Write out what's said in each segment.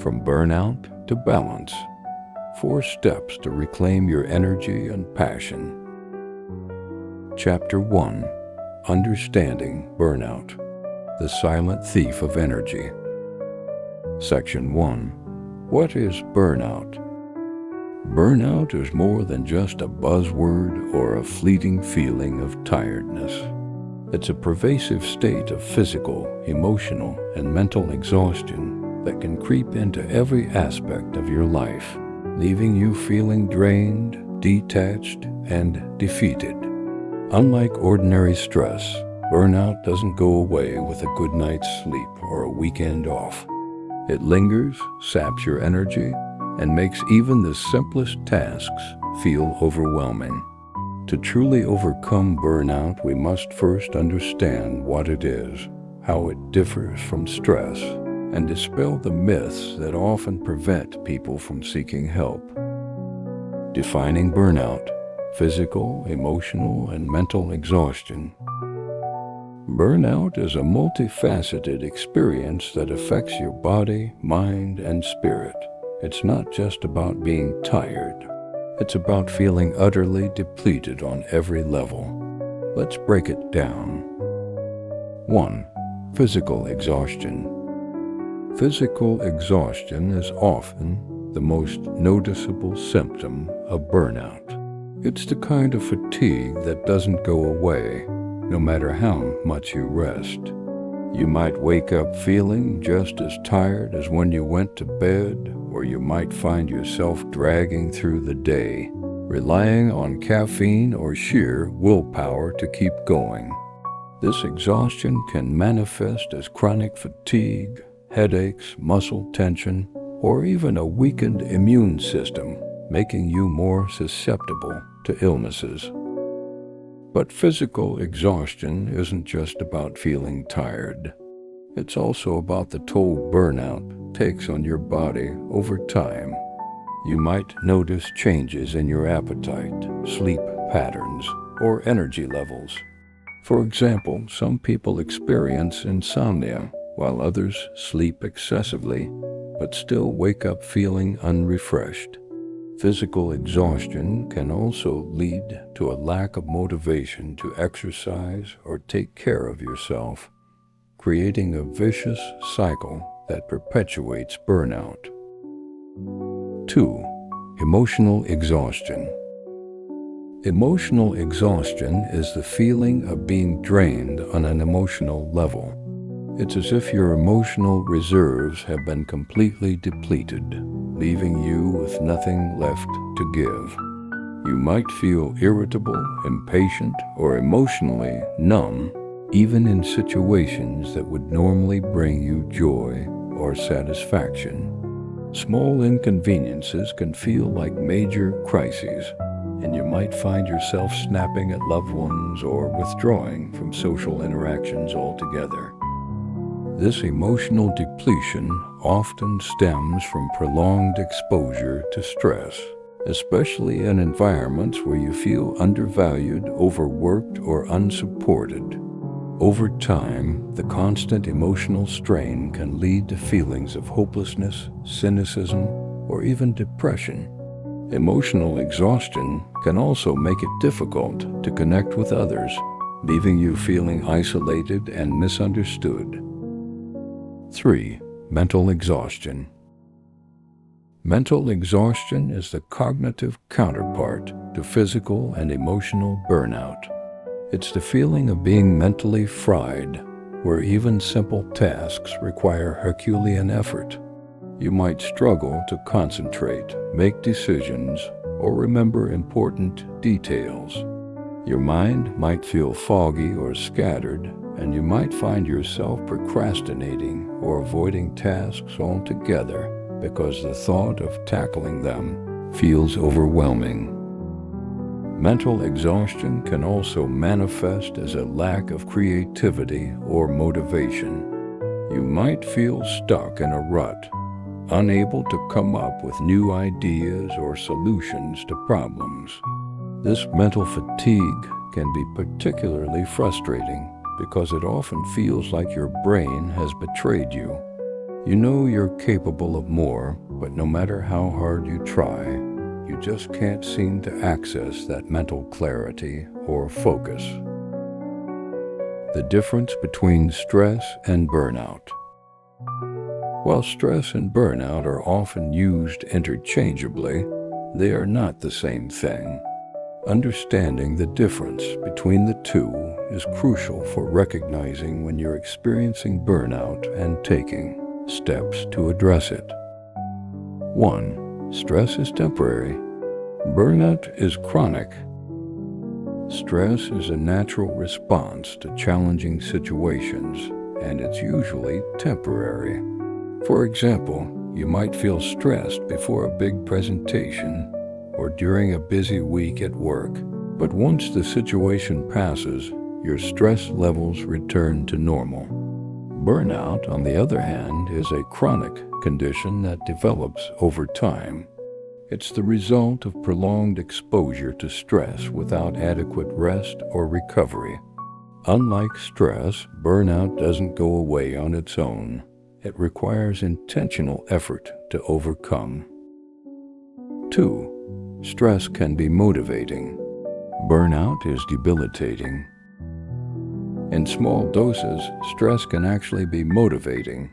From Burnout to Balance. 4 steps to reclaim your energy and passion. Chapter 1. Understanding Burnout, the Silent Thief of Energy. Section 1. What is burnout? Burnout is more than just a buzzword or a fleeting feeling of tiredness. It's a pervasive state of physical, emotional, and mental exhaustion that can creep into every aspect of your life, leaving you feeling drained, detached, and defeated. Unlike ordinary stress, burnout doesn't go away with a good night's sleep or a weekend off. It lingers, saps your energy, and makes even the simplest tasks feel overwhelming. To truly overcome burnout, we must first understand what it is, how it differs from stress, and dispel the myths that often prevent people from seeking help. Defining burnout: physical, emotional, and mental exhaustion. Burnout is a multifaceted experience that affects your body, mind, and spirit. It's not just about being tired. It's about feeling utterly depleted on every level. Let's break it down. 1. Physical exhaustion. Physical exhaustion is often the most noticeable symptom of burnout. It's the kind of fatigue that doesn't go away, no matter how much you rest. You might wake up feeling just as tired as when you went to bed, or you might find yourself dragging through the day, relying on caffeine or sheer willpower to keep going. This exhaustion can manifest as chronic fatigue, headaches, muscle tension, or even a weakened immune system, making you more susceptible to illnesses. But physical exhaustion isn't just about feeling tired. It's also about the toll burnout takes on your body over time. You might notice changes in your appetite, sleep patterns, or energy levels. For example, some people experience insomnia, while others sleep excessively, but still wake up feeling unrefreshed. Physical exhaustion can also lead to a lack of motivation to exercise or take care of yourself, creating a vicious cycle that perpetuates burnout. 2. Emotional exhaustion. Emotional exhaustion is the feeling of being drained on an emotional level. It's as if your emotional reserves have been completely depleted, leaving you with nothing left to give. You might feel irritable, impatient, or emotionally numb, even in situations that would normally bring you joy or satisfaction. Small inconveniences can feel like major crises, and you might find yourself snapping at loved ones or withdrawing from social interactions altogether. This emotional depletion often stems from prolonged exposure to stress, especially in environments where you feel undervalued, overworked, or unsupported. Over time, the constant emotional strain can lead to feelings of hopelessness, cynicism, or even depression. Emotional exhaustion can also make it difficult to connect with others, leaving you feeling isolated and misunderstood. 3. Mental exhaustion. Mental exhaustion is the cognitive counterpart to physical and emotional burnout. It's the feeling of being mentally fried, where even simple tasks require Herculean effort. You might struggle to concentrate, make decisions, or remember important details. Your mind might feel foggy or scattered, and you might find yourself procrastinating or avoiding tasks altogether because the thought of tackling them feels overwhelming. Mental exhaustion can also manifest as a lack of creativity or motivation. You might feel stuck in a rut, unable to come up with new ideas or solutions to problems. This mental fatigue can be particularly frustrating because it often feels like your brain has betrayed you. You know you're capable of more, but no matter how hard you try, you just can't seem to access that mental clarity or focus. The difference between stress and burnout. While stress and burnout are often used interchangeably, they are not the same thing. Understanding the difference between the two is crucial for recognizing when you're experiencing burnout and taking steps to address it. 1. Stress is temporary. Burnout is chronic. Stress is a natural response to challenging situations, and it's usually temporary. For example, you might feel stressed before a big presentation or during a busy week at work, but once the situation passes, your stress levels return to normal. Burnout, on the other hand, is a chronic condition that develops over time. It's the result of prolonged exposure to stress without adequate rest or recovery. Unlike stress, burnout doesn't go away on its own. It requires intentional effort to overcome. 2. Stress can be motivating. Burnout is debilitating. In small doses, stress can actually be motivating.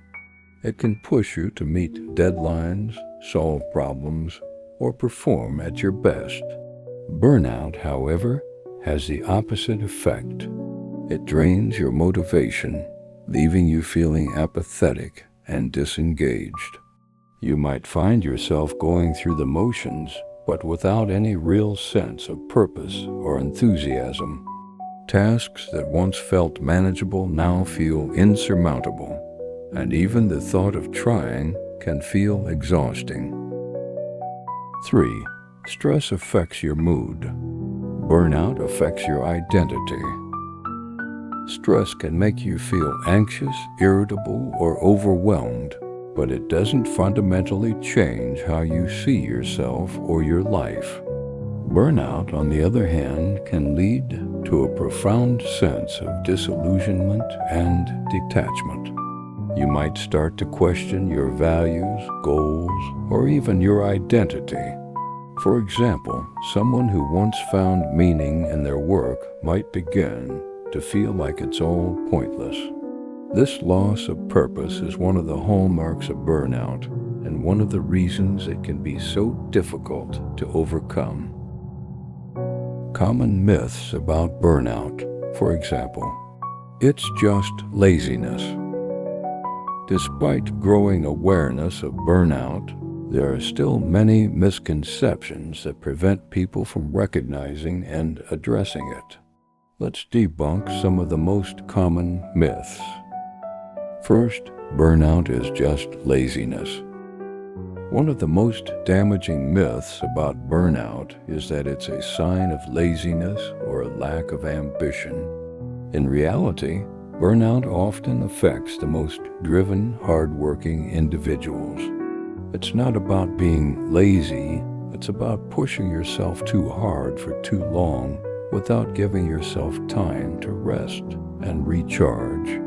It can push you to meet deadlines, solve problems, or perform at your best. Burnout, however, has the opposite effect. It drains your motivation, leaving you feeling apathetic and disengaged. You might find yourself going through the motions, but without any real sense of purpose or enthusiasm. Tasks that once felt manageable now feel insurmountable, and even the thought of trying can feel exhausting. 3. Stress affects your mood. Burnout affects your identity. Stress can make you feel anxious, irritable, or overwhelmed, but it doesn't fundamentally change how you see yourself or your life. Burnout, on the other hand, can lead to a profound sense of disillusionment and detachment. You might start to question your values, goals, or even your identity. For example, someone who once found meaning in their work might begin to feel like it's all pointless. This loss of purpose is one of the hallmarks of burnout and one of the reasons it can be so difficult to overcome. Common myths about burnout, for example, it's just laziness. Despite growing awareness of burnout, there are still many misconceptions that prevent people from recognizing and addressing it. Let's debunk some of the most common myths. First, burnout is just laziness. One of the most damaging myths about burnout is that it's a sign of laziness or a lack of ambition. In reality, burnout often affects the most driven, hardworking individuals. It's not about being lazy, it's about pushing yourself too hard for too long without giving yourself time to rest and recharge.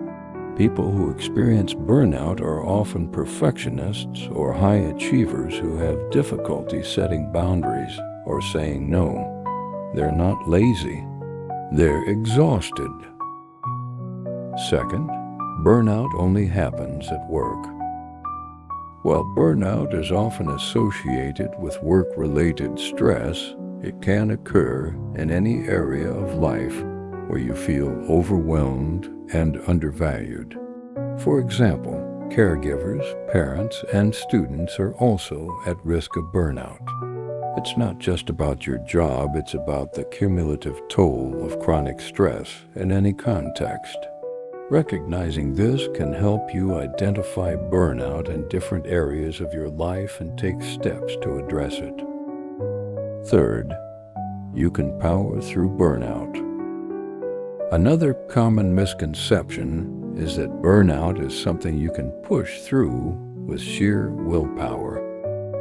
People who experience burnout are often perfectionists or high achievers who have difficulty setting boundaries or saying no. They're not lazy, they're exhausted. Second, burnout only happens at work. While burnout is often associated with work-related stress, it can occur in any area of life where you feel overwhelmed and undervalued. For example, caregivers, parents, and students are also at risk of burnout. It's not just about your job, it's about the cumulative toll of chronic stress in any context. Recognizing this can help you identify burnout in different areas of your life and take steps to address it. Third, you can power through burnout. Another common misconception is that burnout is something you can push through with sheer willpower.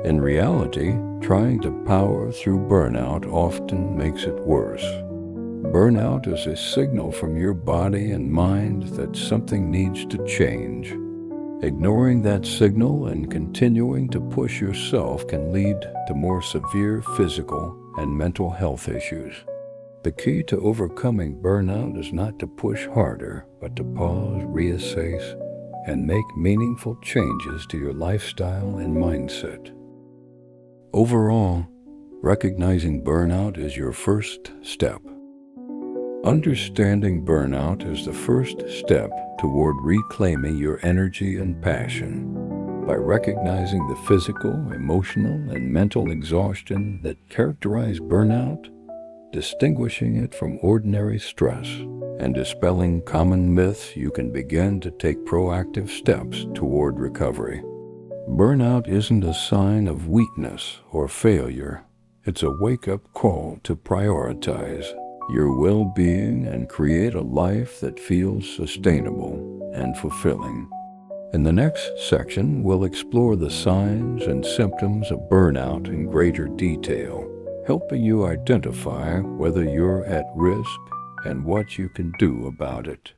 In reality, trying to power through burnout often makes it worse. Burnout is a signal from your body and mind that something needs to change. Ignoring that signal and continuing to push yourself can lead to more severe physical and mental health issues. The key to overcoming burnout is not to push harder, but to pause, reassess, and make meaningful changes to your lifestyle and mindset. Overall, recognizing burnout is your first step. Understanding burnout is the first step toward reclaiming your energy and passion. By recognizing the physical, emotional, and mental exhaustion that characterize burnout, distinguishing it from ordinary stress, and dispelling common myths, you can begin to take proactive steps toward recovery. Burnout isn't a sign of weakness or failure. It's a wake-up call to prioritize your well-being and create a life that feels sustainable and fulfilling. In the next section, we'll explore the signs and symptoms of burnout in greater detail, helping you identify whether you're at risk and what you can do about it.